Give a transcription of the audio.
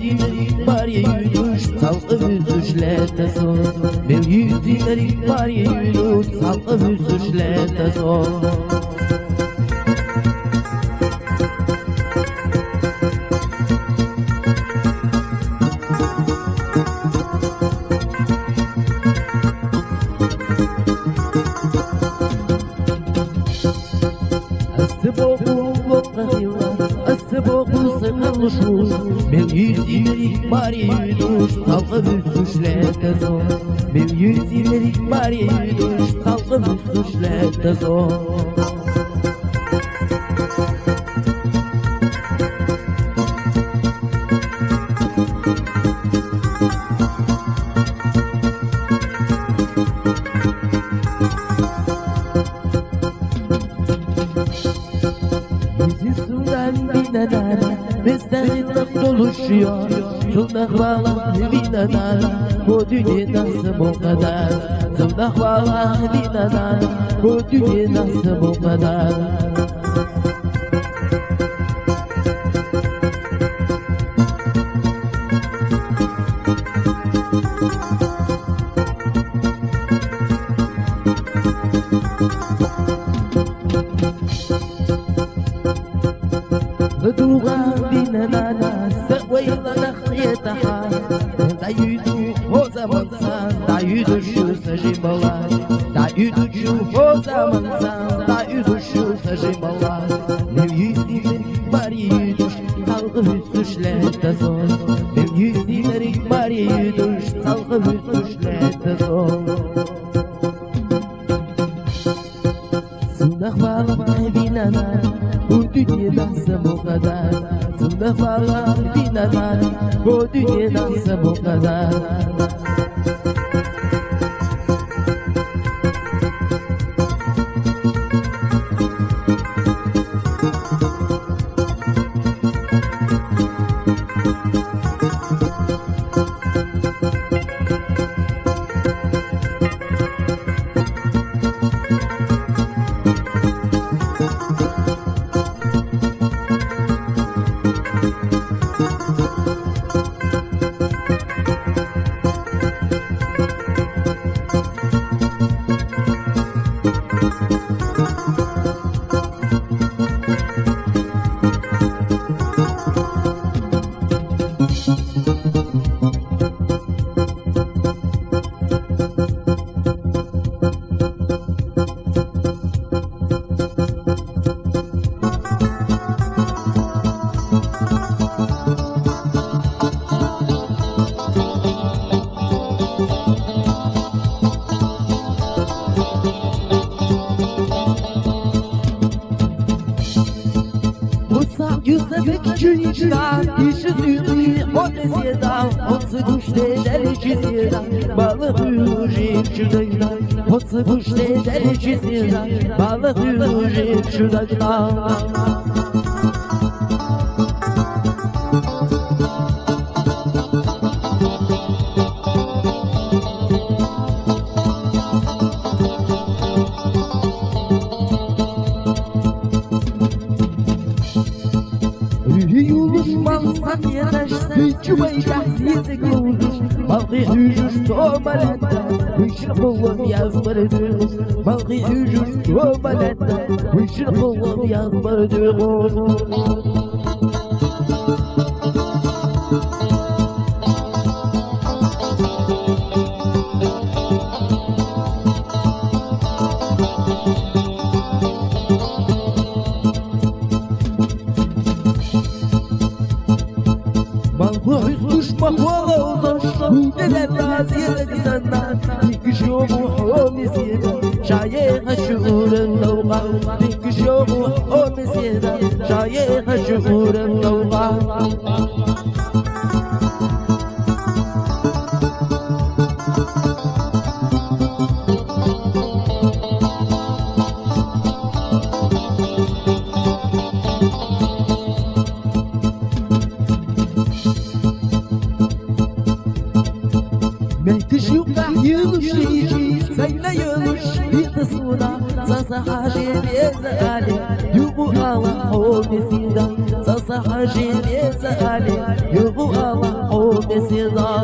yüzüne var ya yürüş salqı büzüşlerde son Mel yüzüne var ya yürüş salqı büzüşlerde son Mel yüzüne var ya yürüş salqı büzüşlerde son Mel yüzüne var ya yürüş salqı büzüşlerde son Bizden doluşuyor Zındaklarla binadan Bu dünya nasıl bu kadar Zındaklarla binadan Bu dünya nasıl bu kadar Duga binana Sewayla nakhyetaha Da yudu o zaman san Da yudu şu sajimbalar Da yudu şu o zaman san Da yudu şu sajimbalar Mel yüzüne var ya yuduş Salgı hüsüşlerde zor Mel yüzüne var ya yuduş Salgı hüsüşlerde zor Zındaklarla binana Bu dünya nasıl bu kadar Zındaklarla binana Bu dünya nasıl bu kadar Yüzdelik cüyücüden İşi züğü o desiyeden Otsı kuşleder çiziyeden Balık yürüyüp şudaydan Otsı kuşleder çiziyeden Balık yürüyüp şudaydan Yuluşmazsan yeter Sıçmayacak sizi kıvırır Balkı hücür somalette Hücür kılım yazmırdır Balkı hücür somalette Hücür kılım yazmırdır Mahvola uzun Neden raziyet senden Dikiş yomu o mesire Şayeha şuuren lavga Dikiş yomu o mesire Şayeha şuuren lavga Yubu Allah o mesida Sasa hajin ezali Yubu Allah زیدا